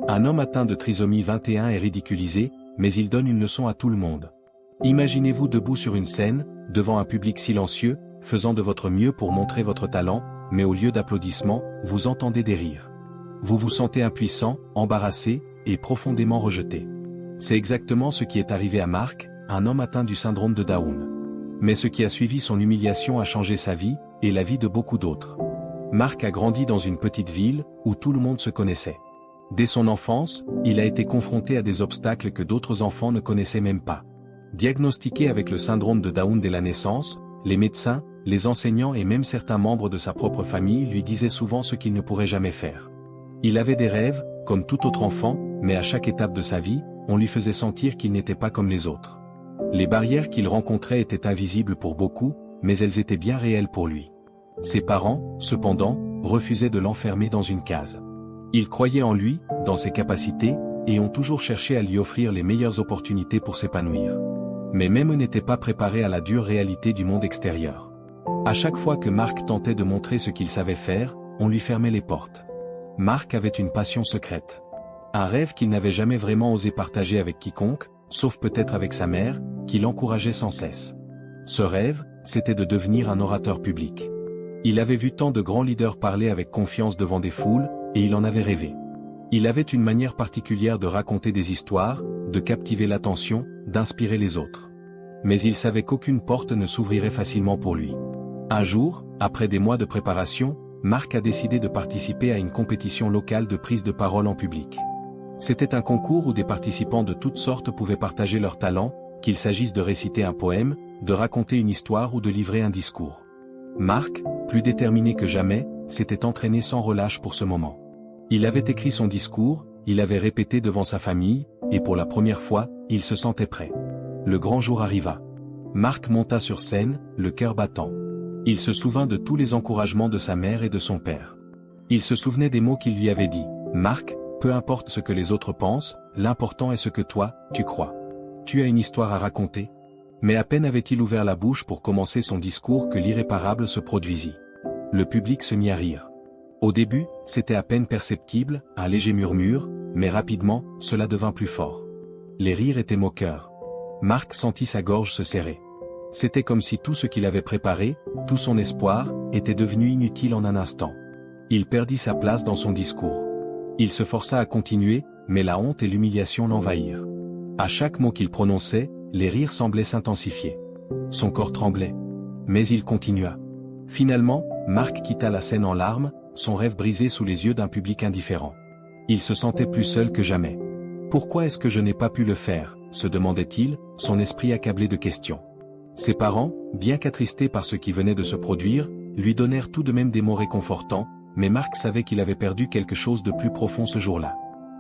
Un homme atteint de trisomie 21 est ridiculisé, mais il donne une leçon à tout le monde. Imaginez-vous debout sur une scène, devant un public silencieux, faisant de votre mieux pour montrer votre talent, mais au lieu d'applaudissements, vous entendez des rires. Vous vous sentez impuissant, embarrassé, et profondément rejeté. C'est exactement ce qui est arrivé à Mark, un homme atteint du syndrome de Down. Mais ce qui a suivi son humiliation a changé sa vie, et la vie de beaucoup d'autres. Mark a grandi dans une petite ville, où tout le monde se connaissait. Dès son enfance, il a été confronté à des obstacles que d'autres enfants ne connaissaient même pas. Diagnostiqué avec le syndrome de Down dès la naissance, les médecins, les enseignants et même certains membres de sa propre famille lui disaient souvent ce qu'il ne pourrait jamais faire. Il avait des rêves, comme tout autre enfant, mais à chaque étape de sa vie, on lui faisait sentir qu'il n'était pas comme les autres. Les barrières qu'il rencontrait étaient invisibles pour beaucoup, mais elles étaient bien réelles pour lui. Ses parents, cependant, refusaient de l'enfermer dans une case. Ils croyaient en lui, dans ses capacités, et ont toujours cherché à lui offrir les meilleures opportunités pour s'épanouir. Mais même eux n'étaient pas préparés à la dure réalité du monde extérieur. À chaque fois que Mark tentait de montrer ce qu'il savait faire, on lui fermait les portes. Mark avait une passion secrète. Un rêve qu'il n'avait jamais vraiment osé partager avec quiconque, sauf peut-être avec sa mère, qui l'encourageait sans cesse. Ce rêve, c'était de devenir un orateur public. Il avait vu tant de grands leaders parler avec confiance devant des foules, et il en avait rêvé. Il avait une manière particulière de raconter des histoires, de captiver l'attention, d'inspirer les autres. Mais il savait qu'aucune porte ne s'ouvrirait facilement pour lui. Un jour, après des mois de préparation, Mark a décidé de participer à une compétition locale de prise de parole en public. C'était un concours où des participants de toutes sortes pouvaient partager leurs talents, qu'il s'agisse de réciter un poème, de raconter une histoire ou de livrer un discours. Mark, plus déterminé que jamais, s'était entraîné sans relâche pour ce moment. Il avait écrit son discours, il avait répété devant sa famille, et pour la première fois, il se sentait prêt. Le grand jour arriva. Mark monta sur scène, le cœur battant. Il se souvint de tous les encouragements de sa mère et de son père. Il se souvenait des mots qu'il lui avait dit. « Mark, peu importe ce que les autres pensent, l'important est ce que toi, tu crois. Tu as une histoire à raconter ?» Mais à peine avait-il ouvert la bouche pour commencer son discours que l'irréparable se produisit. Le public se mit à rire. Au début, c'était à peine perceptible, un léger murmure, mais rapidement, cela devint plus fort. Les rires étaient moqueurs. Mark sentit sa gorge se serrer. C'était comme si tout ce qu'il avait préparé, tout son espoir, était devenu inutile en un instant. Il perdit sa place dans son discours. Il se força à continuer, mais la honte et l'humiliation l'envahirent. À chaque mot qu'il prononçait, les rires semblaient s'intensifier. Son corps tremblait. Mais il continua. Finalement, Mark quitta la scène en larmes, son rêve brisé sous les yeux d'un public indifférent. Il se sentait plus seul que jamais. « Pourquoi est-ce que je n'ai pas pu le faire ?» se demandait-il, son esprit accablé de questions. Ses parents, bien qu'attristés par ce qui venait de se produire, lui donnèrent tout de même des mots réconfortants, mais Mark savait qu'il avait perdu quelque chose de plus profond ce jour-là.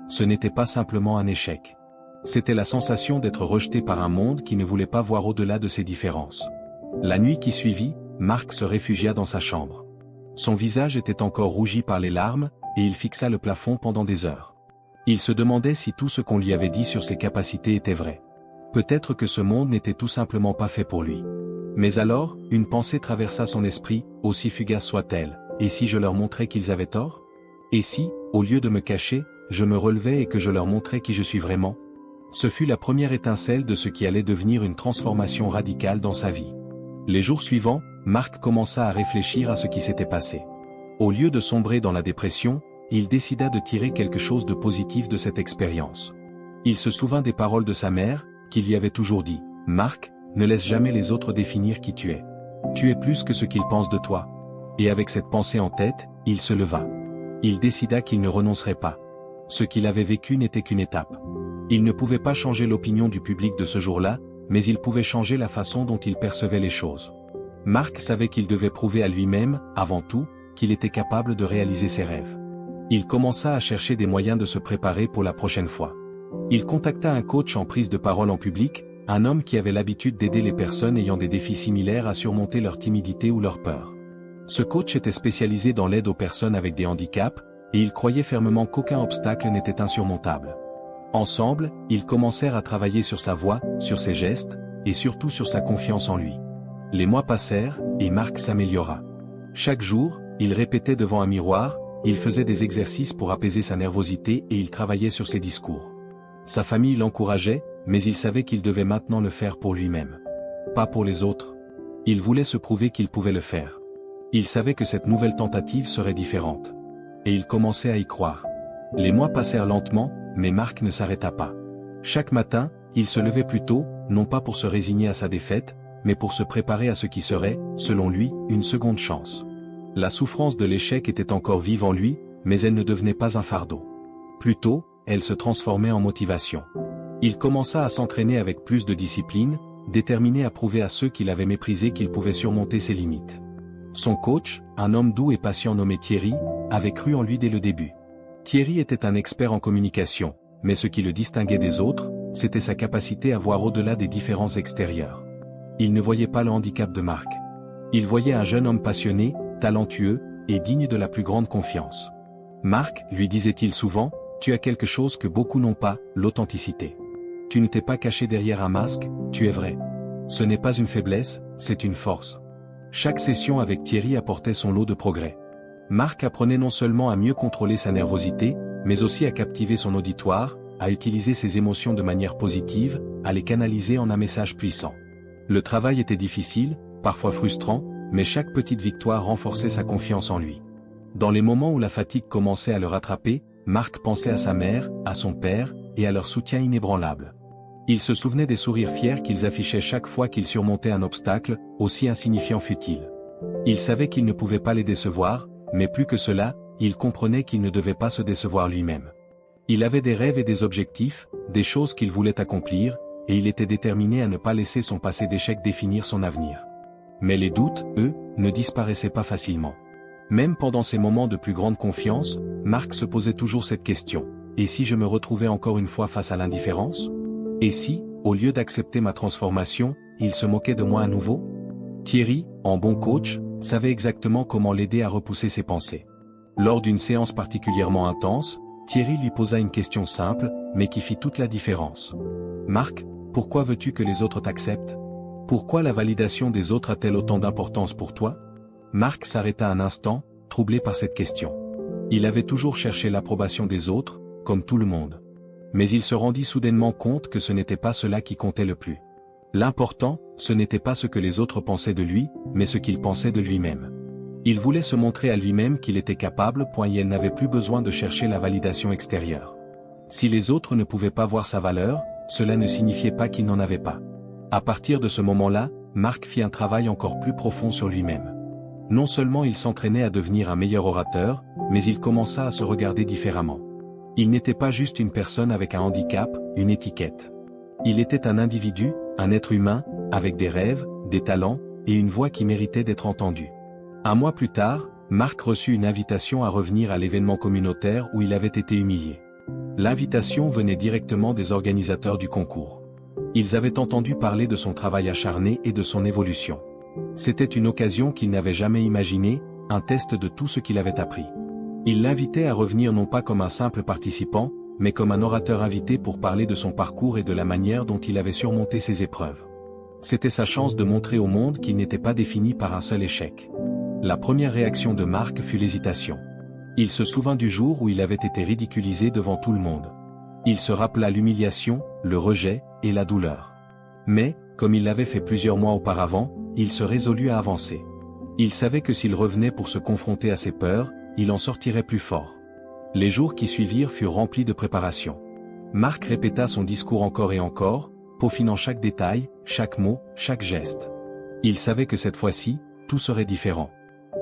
Ce n'était pas simplement un échec. C'était la sensation d'être rejeté par un monde qui ne voulait pas voir au-delà de ses différences. La nuit qui suivit, Mark se réfugia dans sa chambre. Son visage était encore rougi par les larmes, et il fixa le plafond pendant des heures. Il se demandait si tout ce qu'on lui avait dit sur ses capacités était vrai. Peut-être que ce monde n'était tout simplement pas fait pour lui. Mais alors, une pensée traversa son esprit, aussi fugace soit-elle, et si je leur montrais qu'ils avaient tort? Et si, au lieu de me cacher, je me relevais et que je leur montrais qui je suis vraiment? Ce fut la première étincelle de ce qui allait devenir une transformation radicale dans sa vie. Les jours suivants, Mark commença à réfléchir à ce qui s'était passé. Au lieu de sombrer dans la dépression, il décida de tirer quelque chose de positif de cette expérience. Il se souvint des paroles de sa mère, qui lui avait toujours dit « Mark, ne laisse jamais les autres définir qui tu es. Tu es plus que ce qu'ils pensent de toi. » Et avec cette pensée en tête, il se leva. Il décida qu'il ne renoncerait pas. Ce qu'il avait vécu n'était qu'une étape. Il ne pouvait pas changer l'opinion du public de ce jour-là, mais il pouvait changer la façon dont il percevait les choses. Mark savait qu'il devait prouver à lui-même, avant tout, qu'il était capable de réaliser ses rêves. Il commença à chercher des moyens de se préparer pour la prochaine fois. Il contacta un coach en prise de parole en public, un homme qui avait l'habitude d'aider les personnes ayant des défis similaires à surmonter leur timidité ou leur peur. Ce coach était spécialisé dans l'aide aux personnes avec des handicaps, et il croyait fermement qu'aucun obstacle n'était insurmontable. Ensemble, ils commencèrent à travailler sur sa voix, sur ses gestes, et surtout sur sa confiance en lui. Les mois passèrent, et Mark s'améliora. Chaque jour, il répétait devant un miroir, il faisait des exercices pour apaiser sa nervosité et il travaillait sur ses discours. Sa famille l'encourageait, mais il savait qu'il devait maintenant le faire pour lui-même. Pas pour les autres. Il voulait se prouver qu'il pouvait le faire. Il savait que cette nouvelle tentative serait différente. Et il commençait à y croire. Les mois passèrent lentement, mais Mark ne s'arrêta pas. Chaque matin, il se levait plus tôt, non pas pour se résigner à sa défaite, mais pour se préparer à ce qui serait, selon lui, une seconde chance. La souffrance de l'échec était encore vive en lui, mais elle ne devenait pas un fardeau. Plutôt, elle se transformait en motivation. Il commença à s'entraîner avec plus de discipline, déterminé à prouver à ceux qui l'avaient méprisé qu'il pouvait surmonter ses limites. Son coach, un homme doux et patient nommé Thierry, avait cru en lui dès le début. Thierry était un expert en communication, mais ce qui le distinguait des autres, c'était sa capacité à voir au-delà des différences extérieures. Il ne voyait pas le handicap de Mark. Il voyait un jeune homme passionné, talentueux, et digne de la plus grande confiance. Mark, lui disait-il souvent, tu as quelque chose que beaucoup n'ont pas, l'authenticité. Tu ne t'es pas caché derrière un masque, tu es vrai. Ce n'est pas une faiblesse, c'est une force. Chaque session avec Thierry apportait son lot de progrès. Mark apprenait non seulement à mieux contrôler sa nervosité, mais aussi à captiver son auditoire, à utiliser ses émotions de manière positive, à les canaliser en un message puissant. Le travail était difficile, parfois frustrant, mais chaque petite victoire renforçait sa confiance en lui. Dans les moments où la fatigue commençait à le rattraper, Mark pensait à sa mère, à son père, et à leur soutien inébranlable. Il se souvenait des sourires fiers qu'ils affichaient chaque fois qu'il surmontait un obstacle, aussi insignifiant fût-il. Il savait qu'il ne pouvait pas les décevoir, mais plus que cela, il comprenait qu'il ne devait pas se décevoir lui-même. Il avait des rêves et des objectifs, des choses qu'il voulait accomplir, et il était déterminé à ne pas laisser son passé d'échec définir son avenir. Mais les doutes, eux, ne disparaissaient pas facilement. Même pendant ces moments de plus grande confiance, Mark se posait toujours cette question. Et si je me retrouvais encore une fois face à l'indifférence? Et si, au lieu d'accepter ma transformation, il se moquait de moi à nouveau? Thierry, en bon coach, savait exactement comment l'aider à repousser ses pensées. Lors d'une séance particulièrement intense, Thierry lui posa une question simple, mais qui fit toute la différence. Mark, pourquoi veux-tu que les autres t'acceptent? Pourquoi la validation des autres a-t-elle autant d'importance pour toi? Mark s'arrêta un instant, troublé par cette question. Il avait toujours cherché l'approbation des autres, comme tout le monde. Mais il se rendit soudainement compte que ce n'était pas cela qui comptait le plus. L'important, ce n'était pas ce que les autres pensaient de lui, mais ce qu'il pensait de lui-même. Il voulait se montrer à lui-même qu'il était capable, et il n'avait plus besoin de chercher la validation extérieure. Si les autres ne pouvaient pas voir sa valeur, cela ne signifiait pas qu'il n'en avait pas. À partir de ce moment-là, Mark fit un travail encore plus profond sur lui-même. Non seulement il s'entraînait à devenir un meilleur orateur, mais il commença à se regarder différemment. Il n'était pas juste une personne avec un handicap, une étiquette. Il était un individu, un être humain, avec des rêves, des talents, et une voix qui méritait d'être entendue. Un mois plus tard, Mark reçut une invitation à revenir à l'événement communautaire où il avait été humilié. L'invitation venait directement des organisateurs du concours. Ils avaient entendu parler de son travail acharné et de son évolution. C'était une occasion qu'il n'avait jamais imaginée, un test de tout ce qu'il avait appris. Il l'invitait à revenir non pas comme un simple participant, mais comme un orateur invité pour parler de son parcours et de la manière dont il avait surmonté ses épreuves. C'était sa chance de montrer au monde qu'il n'était pas défini par un seul échec. La première réaction de Mark fut l'hésitation. Il se souvint du jour où il avait été ridiculisé devant tout le monde. Il se rappela l'humiliation, le rejet, et la douleur. Mais, comme il l'avait fait plusieurs mois auparavant, il se résolut à avancer. Il savait que s'il revenait pour se confronter à ses peurs, il en sortirait plus fort. Les jours qui suivirent furent remplis de préparation. Mark répéta son discours encore et encore, peaufinant chaque détail, chaque mot, chaque geste. Il savait que cette fois-ci, tout serait différent.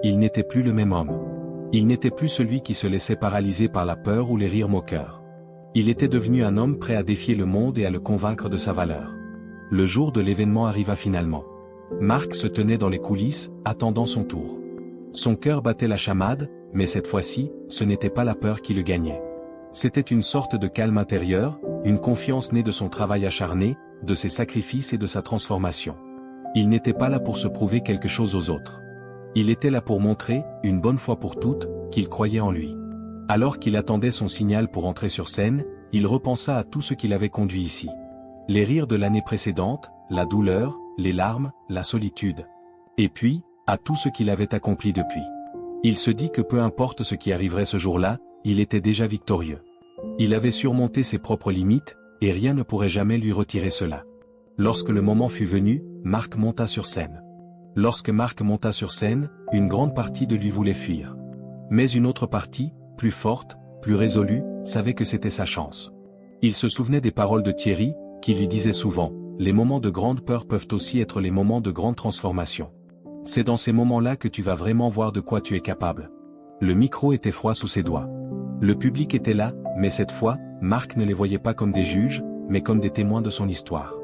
Il n'était plus le même homme. Il n'était plus celui qui se laissait paralyser par la peur ou les rires moqueurs. Il était devenu un homme prêt à défier le monde et à le convaincre de sa valeur. Le jour de l'événement arriva finalement. Mark se tenait dans les coulisses, attendant son tour. Son cœur battait la chamade, mais cette fois-ci, ce n'était pas la peur qui le gagnait. C'était une sorte de calme intérieur, une confiance née de son travail acharné, de ses sacrifices et de sa transformation. Il n'était pas là pour se prouver quelque chose aux autres. Il était là pour montrer, une bonne fois pour toutes, qu'il croyait en lui. Alors qu'il attendait son signal pour entrer sur scène, il repensa à tout ce qui l'avait conduit ici. Les rires de l'année précédente, la douleur, les larmes, la solitude. Et puis, à tout ce qu'il avait accompli depuis. Il se dit que peu importe ce qui arriverait ce jour-là, il était déjà victorieux. Il avait surmonté ses propres limites, et rien ne pourrait jamais lui retirer cela. Lorsque le moment fut venu, Marc monta sur scène. Lorsque Marc monta sur scène, une grande partie de lui voulait fuir. Mais une autre partie, plus forte, plus résolue, savait que c'était sa chance. Il se souvenait des paroles de Thierry, qui lui disait souvent, « Les moments de grande peur peuvent aussi être les moments de grande transformation. C'est dans ces moments-là que tu vas vraiment voir de quoi tu es capable. » Le micro était froid sous ses doigts. Le public était là, mais cette fois, Marc ne les voyait pas comme des juges, mais comme des témoins de son histoire.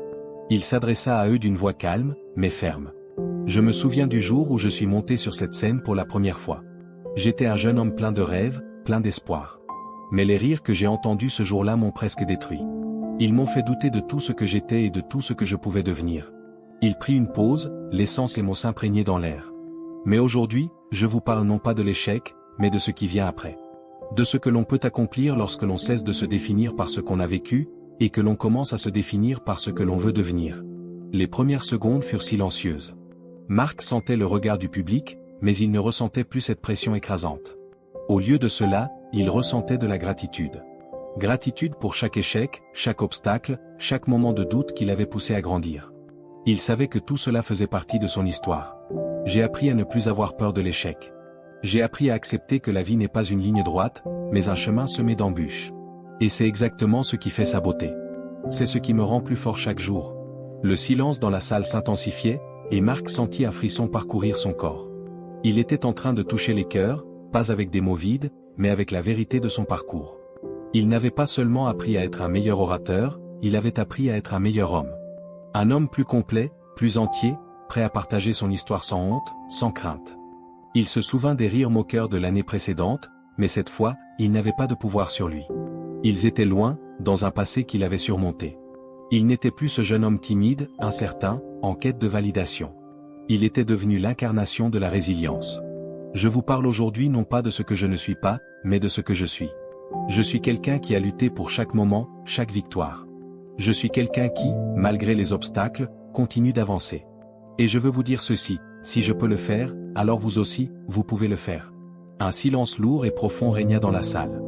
Il s'adressa à eux d'une voix calme, mais ferme. « Je me souviens du jour où je suis monté sur cette scène pour la première fois. J'étais un jeune homme plein de rêves, plein d'espoir. Mais les rires que j'ai entendus ce jour-là m'ont presque détruit. Ils m'ont fait douter de tout ce que j'étais et de tout ce que je pouvais devenir. » Il prit une pause, laissant ses mots s'imprégner dans l'air. « Mais aujourd'hui, je vous parle non pas de l'échec, mais de ce qui vient après. De ce que l'on peut accomplir lorsque l'on cesse de se définir par ce qu'on a vécu, et que l'on commence à se définir par ce que l'on veut devenir. » Les premières secondes furent silencieuses. Marc sentait le regard du public, mais il ne ressentait plus cette pression écrasante. Au lieu de cela, il ressentait de la gratitude. Gratitude pour chaque échec, chaque obstacle, chaque moment de doute qui l'avait poussé à grandir. Il savait que tout cela faisait partie de son histoire. « J'ai appris à ne plus avoir peur de l'échec. J'ai appris à accepter que la vie n'est pas une ligne droite, mais un chemin semé d'embûches. Et c'est exactement ce qui fait sa beauté. C'est ce qui me rend plus fort chaque jour. » Le silence dans la salle s'intensifiait, et Marc sentit un frisson parcourir son corps. Il était en train de toucher les cœurs, pas avec des mots vides, mais avec la vérité de son parcours. Il n'avait pas seulement appris à être un meilleur orateur, il avait appris à être un meilleur homme. Un homme plus complet, plus entier, prêt à partager son histoire sans honte, sans crainte. Il se souvint des rires moqueurs de l'année précédente, mais cette fois, ils n'avaient pas de pouvoir sur lui. Ils étaient loin, dans un passé qu'il avait surmonté. Il n'était plus ce jeune homme timide, incertain, en quête de validation. Il était devenu l'incarnation de la résilience. Je vous parle aujourd'hui non pas de ce que je ne suis pas, mais de ce que je suis. Je suis quelqu'un qui a lutté pour chaque moment, chaque victoire. Je suis quelqu'un qui, malgré les obstacles, continue d'avancer. Et je veux vous dire ceci, si je peux le faire, alors vous aussi, vous pouvez le faire. Un silence lourd et profond régna dans la salle.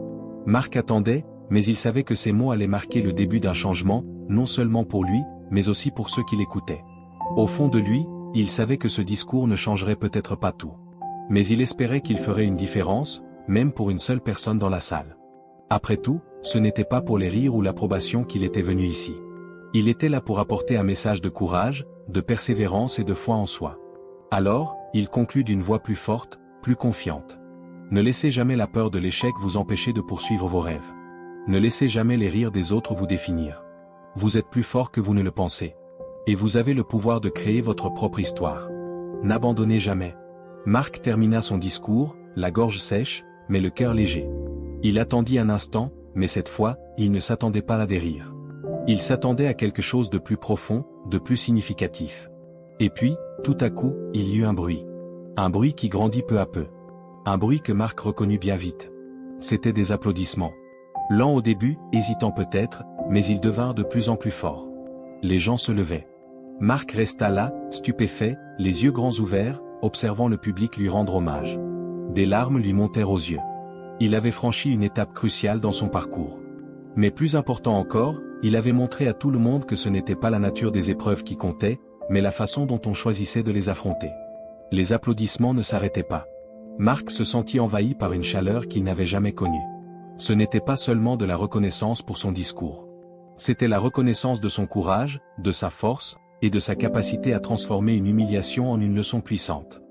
Marc attendait, mais il savait que ces mots allaient marquer le début d'un changement, non seulement pour lui, mais aussi pour ceux qui l'écoutaient. Au fond de lui, il savait que ce discours ne changerait peut-être pas tout. Mais il espérait qu'il ferait une différence, même pour une seule personne dans la salle. Après tout, ce n'était pas pour les rires ou l'approbation qu'il était venu ici. Il était là pour apporter un message de courage, de persévérance et de foi en soi. Alors, il conclut d'une voix plus forte, plus confiante. Ne laissez jamais la peur de l'échec vous empêcher de poursuivre vos rêves. Ne laissez jamais les rires des autres vous définir. Vous êtes plus fort que vous ne le pensez. Et vous avez le pouvoir de créer votre propre histoire. N'abandonnez jamais. Marc termina son discours, la gorge sèche, mais le cœur léger. Il attendit un instant, mais cette fois, il ne s'attendait pas à des rires. Il s'attendait à quelque chose de plus profond, de plus significatif. Et puis, tout à coup, il y eut un bruit. Un bruit qui grandit peu à peu. Un bruit que Marc reconnut bien vite. C'étaient des applaudissements. Lents au début, hésitants peut-être, mais ils devinrent de plus en plus forts. Les gens se levaient. Marc resta là, stupéfait, les yeux grands ouverts, observant le public lui rendre hommage. Des larmes lui montèrent aux yeux. Il avait franchi une étape cruciale dans son parcours. Mais plus important encore, il avait montré à tout le monde que ce n'était pas la nature des épreuves qui comptait, mais la façon dont on choisissait de les affronter. Les applaudissements ne s'arrêtaient pas. Marc se sentit envahi par une chaleur qu'il n'avait jamais connue. Ce n'était pas seulement de la reconnaissance pour son discours. C'était la reconnaissance de son courage, de sa force, et de sa capacité à transformer une humiliation en une leçon puissante.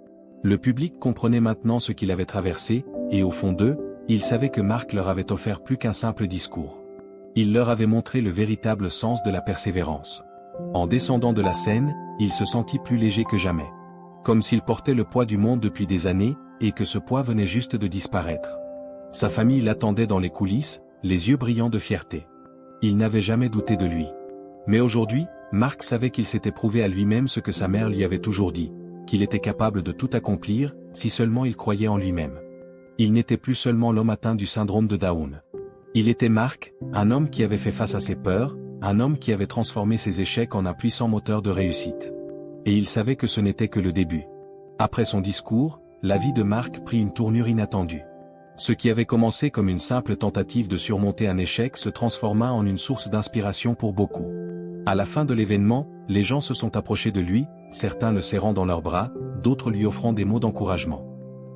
Le public comprenait maintenant ce qu'il avait traversé, et au fond d'eux, ils savaient que Marc leur avait offert plus qu'un simple discours. Il leur avait montré le véritable sens de la persévérance. En descendant de la scène, il se sentit plus léger que jamais. Comme s'il portait le poids du monde depuis des années, et que ce poids venait juste de disparaître. Sa famille l'attendait dans les coulisses, les yeux brillants de fierté. Il n'avait jamais douté de lui. Mais aujourd'hui, Marc savait qu'il s'était prouvé à lui-même ce que sa mère lui avait toujours dit, qu'il était capable de tout accomplir, si seulement il croyait en lui-même. Il n'était plus seulement l'homme atteint du syndrome de Down. Il était Marc, un homme qui avait fait face à ses peurs, un homme qui avait transformé ses échecs en un puissant moteur de réussite. Et il savait que ce n'était que le début. Après son discours, la vie de Marc prit une tournure inattendue. Ce qui avait commencé comme une simple tentative de surmonter un échec se transforma en une source d'inspiration pour beaucoup. À la fin de l'événement, les gens se sont approchés de lui, certains le serrant dans leurs bras, d'autres lui offrant des mots d'encouragement.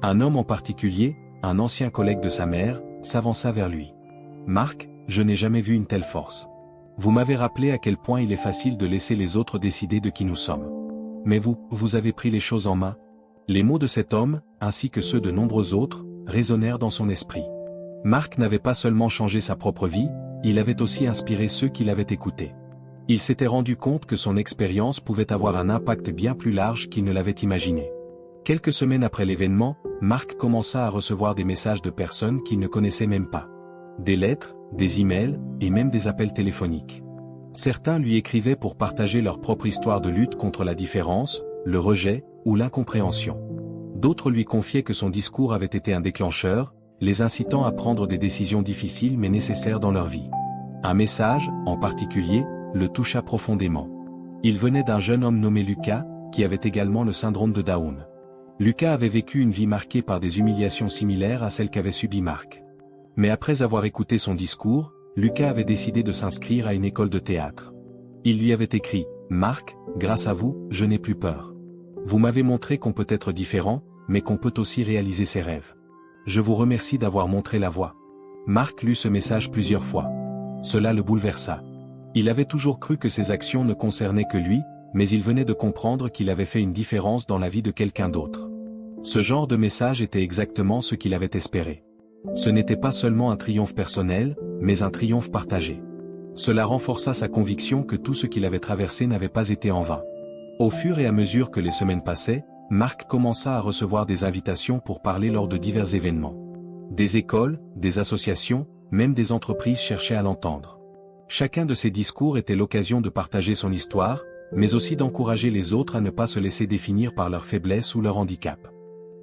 Un homme en particulier, un ancien collègue de sa mère, s'avança vers lui. « Marc, je n'ai jamais vu une telle force. Vous m'avez rappelé à quel point il est facile de laisser les autres décider de qui nous sommes. Mais vous avez pris les choses en main. » Les mots de cet homme, ainsi que ceux de nombreux autres, résonnèrent dans son esprit. Marc n'avait pas seulement changé sa propre vie, il avait aussi inspiré ceux qui l'avaient écouté. Il s'était rendu compte que son expérience pouvait avoir un impact bien plus large qu'il ne l'avait imaginé. Quelques semaines après l'événement, Marc commença à recevoir des messages de personnes qu'il ne connaissait même pas. Des lettres, des emails, et même des appels téléphoniques. Certains lui écrivaient pour partager leur propre histoire de lutte contre la différence, le rejet, ou l'incompréhension. D'autres lui confiaient que son discours avait été un déclencheur, les incitant à prendre des décisions difficiles mais nécessaires dans leur vie. Un message, en particulier, le toucha profondément. Il venait d'un jeune homme nommé Lucas, qui avait également le syndrome de Down. Lucas avait vécu une vie marquée par des humiliations similaires à celles qu'avait subies Marc. Mais après avoir écouté son discours, Lucas avait décidé de s'inscrire à une école de théâtre. Il lui avait écrit « Marc, grâce à vous, je n'ai plus peur. Vous m'avez montré qu'on peut être différent, mais qu'on peut aussi réaliser ses rêves. Je vous remercie d'avoir montré la voie. » Marc lut ce message plusieurs fois. Cela le bouleversa. Il avait toujours cru que ses actions ne concernaient que lui, mais il venait de comprendre qu'il avait fait une différence dans la vie de quelqu'un d'autre. Ce genre de message était exactement ce qu'il avait espéré. Ce n'était pas seulement un triomphe personnel, mais un triomphe partagé. Cela renforça sa conviction que tout ce qu'il avait traversé n'avait pas été en vain. Au fur et à mesure que les semaines passaient, Marc commença à recevoir des invitations pour parler lors de divers événements. Des écoles, des associations, même des entreprises cherchaient à l'entendre. Chacun de ses discours était l'occasion de partager son histoire, mais aussi d'encourager les autres à ne pas se laisser définir par leur faiblesse ou leur handicap.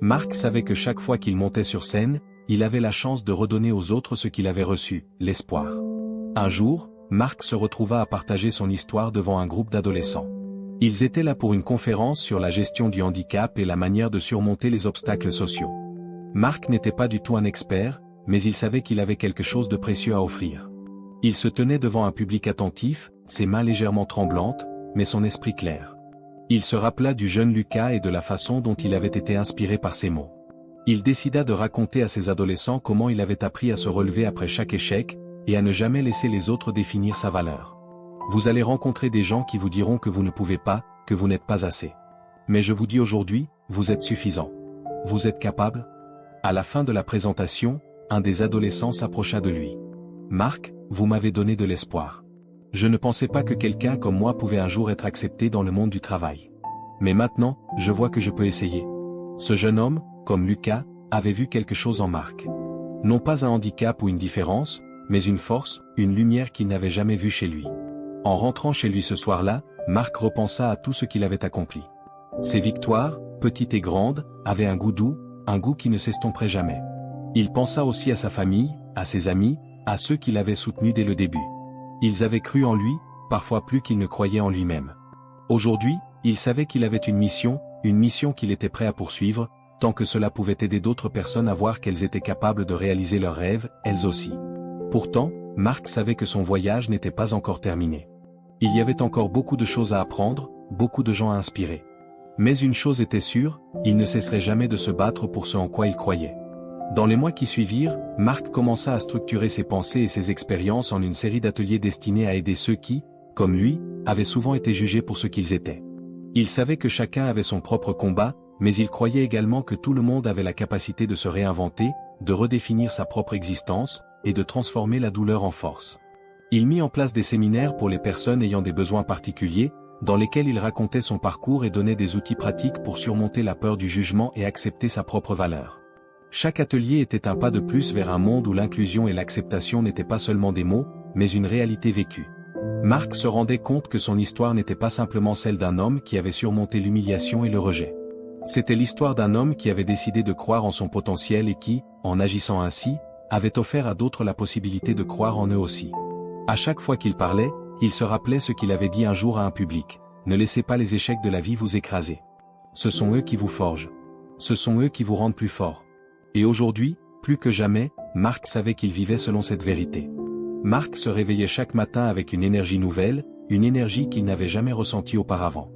Marc savait que chaque fois qu'il montait sur scène, il avait la chance de redonner aux autres ce qu'il avait reçu, l'espoir. Un jour, Marc se retrouva à partager son histoire devant un groupe d'adolescents. Ils étaient là pour une conférence sur la gestion du handicap et la manière de surmonter les obstacles sociaux. Marc n'était pas du tout un expert, mais il savait qu'il avait quelque chose de précieux à offrir. Il se tenait devant un public attentif, ses mains légèrement tremblantes, mais son esprit clair. Il se rappela du jeune Lucas et de la façon dont il avait été inspiré par ses mots. Il décida de raconter à ses adolescents comment il avait appris à se relever après chaque échec, et à ne jamais laisser les autres définir sa valeur. Vous allez rencontrer des gens qui vous diront que vous ne pouvez pas, que vous n'êtes pas assez. Mais je vous dis aujourd'hui, vous êtes suffisant. Vous êtes capable? À la fin de la présentation, un des adolescents s'approcha de lui. Marc, vous m'avez donné de l'espoir. Je ne pensais pas que quelqu'un comme moi pouvait un jour être accepté dans le monde du travail. Mais maintenant, je vois que je peux essayer. Ce jeune homme, comme Lucas, avait vu quelque chose en Marc. Non pas un handicap ou une différence, mais une force, une lumière qu'il n'avait jamais vue chez lui. En rentrant chez lui ce soir-là, Marc repensa à tout ce qu'il avait accompli. Ses victoires, petites et grandes, avaient un goût doux, un goût qui ne s'estomperait jamais. Il pensa aussi à sa famille, à ses amis, à ceux qui l'avaient soutenu dès le début. Ils avaient cru en lui, parfois plus qu'il ne croyait en lui-même. Aujourd'hui, il savait qu'il avait une mission qu'il était prêt à poursuivre, tant que cela pouvait aider d'autres personnes à voir qu'elles étaient capables de réaliser leurs rêves, elles aussi. Pourtant, Marc savait que son voyage n'était pas encore terminé. Il y avait encore beaucoup de choses à apprendre, beaucoup de gens à inspirer. Mais une chose était sûre, il ne cesserait jamais de se battre pour ce en quoi il croyait. Dans les mois qui suivirent, Marc commença à structurer ses pensées et ses expériences en une série d'ateliers destinés à aider ceux qui, comme lui, avaient souvent été jugés pour ce qu'ils étaient. Il savait que chacun avait son propre combat, mais il croyait également que tout le monde avait la capacité de se réinventer, de redéfinir sa propre existence, et de transformer la douleur en force. Il mit en place des séminaires pour les personnes ayant des besoins particuliers, dans lesquels il racontait son parcours et donnait des outils pratiques pour surmonter la peur du jugement et accepter sa propre valeur. Chaque atelier était un pas de plus vers un monde où l'inclusion et l'acceptation n'étaient pas seulement des mots, mais une réalité vécue. Marc se rendait compte que son histoire n'était pas simplement celle d'un homme qui avait surmonté l'humiliation et le rejet. C'était l'histoire d'un homme qui avait décidé de croire en son potentiel et qui, en agissant ainsi, avait offert à d'autres la possibilité de croire en eux aussi. À chaque fois qu'il parlait, il se rappelait ce qu'il avait dit un jour à un public. Ne laissez pas les échecs de la vie vous écraser. Ce sont eux qui vous forgent. Ce sont eux qui vous rendent plus fort. Et aujourd'hui, plus que jamais, Mark savait qu'il vivait selon cette vérité. Mark se réveillait chaque matin avec une énergie nouvelle, une énergie qu'il n'avait jamais ressentie auparavant.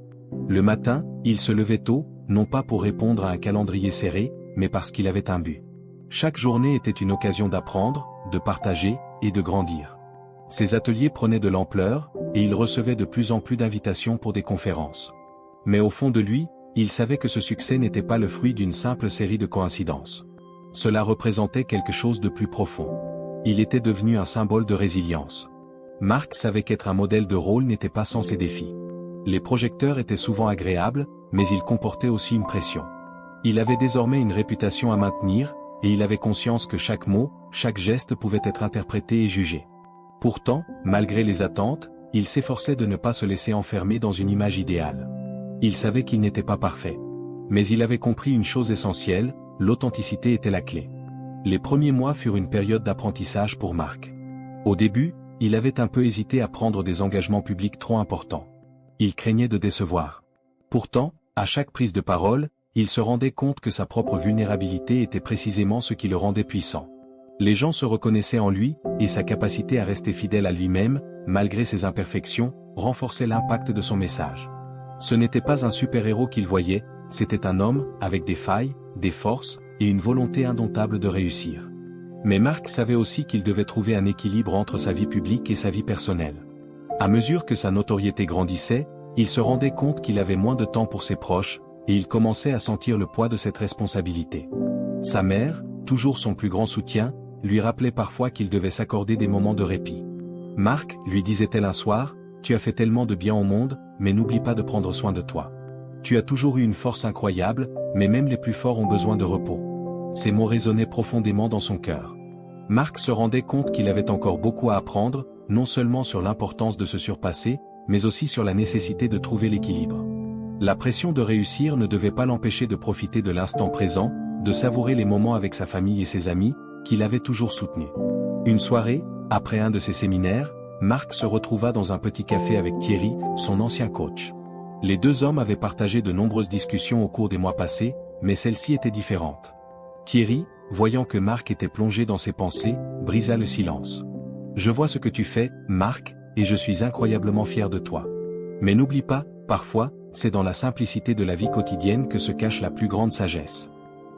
Le matin, il se levait tôt, non pas pour répondre à un calendrier serré, mais parce qu'il avait un but. Chaque journée était une occasion d'apprendre, de partager, et de grandir. Ses ateliers prenaient de l'ampleur, et il recevait de plus en plus d'invitations pour des conférences. Mais au fond de lui, il savait que ce succès n'était pas le fruit d'une simple série de coïncidences. Cela représentait quelque chose de plus profond. Il était devenu un symbole de résilience. Mark savait qu'être un modèle de rôle n'était pas sans ses défis. Les projecteurs étaient souvent agréables, mais ils comportaient aussi une pression. Il avait désormais une réputation à maintenir, et il avait conscience que chaque mot, chaque geste pouvait être interprété et jugé. Pourtant, malgré les attentes, il s'efforçait de ne pas se laisser enfermer dans une image idéale. Il savait qu'il n'était pas parfait. Mais il avait compris une chose essentielle, l'authenticité était la clé. Les premiers mois furent une période d'apprentissage pour Mark. Au début, il avait un peu hésité à prendre des engagements publics trop importants. Il craignait de décevoir. Pourtant, à chaque prise de parole, il se rendait compte que sa propre vulnérabilité était précisément ce qui le rendait puissant. Les gens se reconnaissaient en lui, et sa capacité à rester fidèle à lui-même, malgré ses imperfections, renforçait l'impact de son message. Ce n'était pas un super-héros qu'il voyait, c'était un homme, avec des failles, des forces, et une volonté indomptable de réussir. Mais Mark savait aussi qu'il devait trouver un équilibre entre sa vie publique et sa vie personnelle. À mesure que sa notoriété grandissait, il se rendait compte qu'il avait moins de temps pour ses proches, et il commençait à sentir le poids de cette responsabilité. Sa mère, toujours son plus grand soutien, lui rappelait parfois qu'il devait s'accorder des moments de répit. Mark, lui disait-elle un soir, tu as fait tellement de bien au monde, mais n'oublie pas de prendre soin de toi. Tu as toujours eu une force incroyable, mais même les plus forts ont besoin de repos. Ces mots résonnaient profondément dans son cœur. Mark se rendait compte qu'il avait encore beaucoup à apprendre, non seulement sur l'importance de se surpasser, mais aussi sur la nécessité de trouver l'équilibre. La pression de réussir ne devait pas l'empêcher de profiter de l'instant présent, de savourer les moments avec sa famille et ses amis, qu'il avait toujours soutenus. Une soirée, après un de ses séminaires, Mark se retrouva dans un petit café avec Thierry, son ancien coach. Les deux hommes avaient partagé de nombreuses discussions au cours des mois passés, mais celle-ci était différente. Thierry, voyant que Mark était plongé dans ses pensées, brisa le silence. « Je vois ce que tu fais, Mark, et je suis incroyablement fier de toi. Mais n'oublie pas, parfois, c'est dans la simplicité de la vie quotidienne que se cache la plus grande sagesse.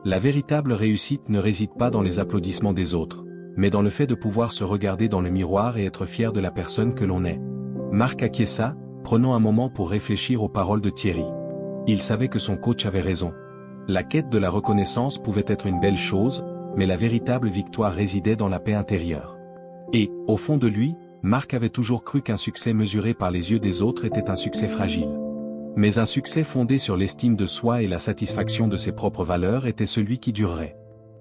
La véritable réussite ne réside pas dans les applaudissements des autres, mais dans le fait de pouvoir se regarder dans le miroir et être fier de la personne que l'on est. » Mark acquiesça, prenant un moment pour réfléchir aux paroles de Thierry. Il savait que son coach avait raison. La quête de la reconnaissance pouvait être une belle chose, mais la véritable victoire résidait dans la paix intérieure. Et, au fond de lui, Mark avait toujours cru qu'un succès mesuré par les yeux des autres était un succès fragile. Mais un succès fondé sur l'estime de soi et la satisfaction de ses propres valeurs était celui qui durerait.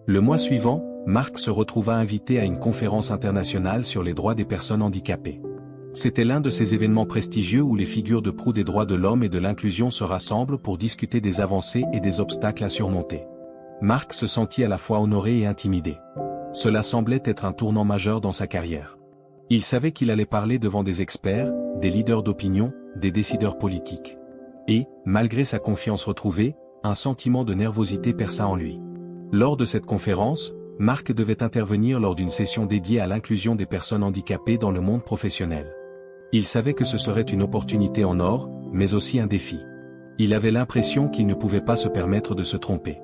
Le mois suivant, Mark se retrouva invité à une conférence internationale sur les droits des personnes handicapées. C'était l'un de ces événements prestigieux où les figures de proue des droits de l'homme et de l'inclusion se rassemblent pour discuter des avancées et des obstacles à surmonter. Mark se sentit à la fois honoré et intimidé. Cela semblait être un tournant majeur dans sa carrière. Il savait qu'il allait parler devant des experts, des leaders d'opinion, des décideurs politiques. Et, malgré sa confiance retrouvée, un sentiment de nervosité perça en lui. Lors de cette conférence, Mark devait intervenir lors d'une session dédiée à l'inclusion des personnes handicapées dans le monde professionnel. Il savait que ce serait une opportunité en or, mais aussi un défi. Il avait l'impression qu'il ne pouvait pas se permettre de se tromper.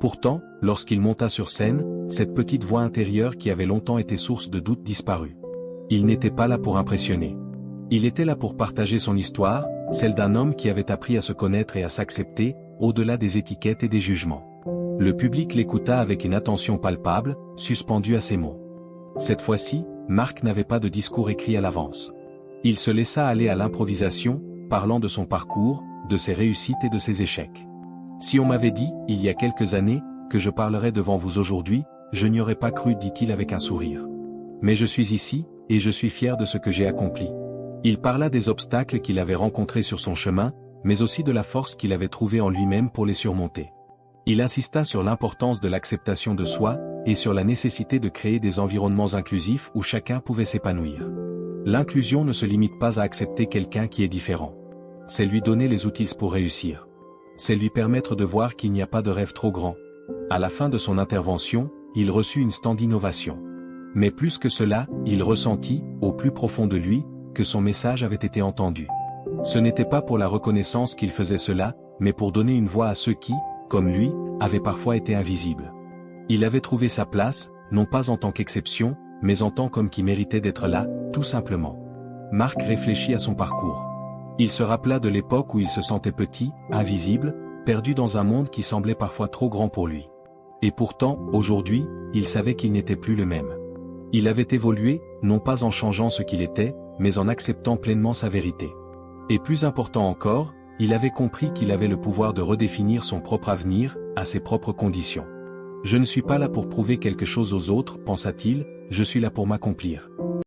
Pourtant, lorsqu'il monta sur scène, cette petite voix intérieure qui avait longtemps été source de doute disparut. Il n'était pas là pour impressionner. Il était là pour partager son histoire, celle d'un homme qui avait appris à se connaître et à s'accepter, au-delà des étiquettes et des jugements. Le public l'écouta avec une attention palpable, suspendue à ses mots. Cette fois-ci, Mark n'avait pas de discours écrit à l'avance. Il se laissa aller à l'improvisation, parlant de son parcours, de ses réussites et de ses échecs. Si on m'avait dit, il y a quelques années, que je parlerais devant vous aujourd'hui, je n'y aurais pas cru, dit-il avec un sourire. Mais je suis ici, et je suis fier de ce que j'ai accompli. Il parla des obstacles qu'il avait rencontrés sur son chemin, mais aussi de la force qu'il avait trouvée en lui-même pour les surmonter. Il insista sur l'importance de l'acceptation de soi, et sur la nécessité de créer des environnements inclusifs où chacun pouvait s'épanouir. L'inclusion ne se limite pas à accepter quelqu'un qui est différent. C'est lui donner les outils pour réussir. c'est lui permettre de voir qu'il n'y a pas de rêve trop grand. À la fin de son intervention, il reçut une standing ovation. Mais plus que cela, il ressentit, au plus profond de lui, que son message avait été entendu. Ce n'était pas pour la reconnaissance qu'il faisait cela, mais pour donner une voix à ceux qui, comme lui, avaient parfois été invisibles. Il avait trouvé sa place, non pas en tant qu'exception, mais en tant qu'homme qui méritait d'être là, tout simplement. Marc réfléchit à son parcours. Il se rappela de l'époque où il se sentait petit, invisible, perdu dans un monde qui semblait parfois trop grand pour lui. Et pourtant, aujourd'hui, il savait qu'il n'était plus le même. Il avait évolué, non pas en changeant ce qu'il était, mais en acceptant pleinement sa vérité. Et plus important encore, il avait compris qu'il avait le pouvoir de redéfinir son propre avenir, à ses propres conditions. Je ne suis pas là pour prouver quelque chose aux autres, pensa-t-il, je suis là pour m'accomplir.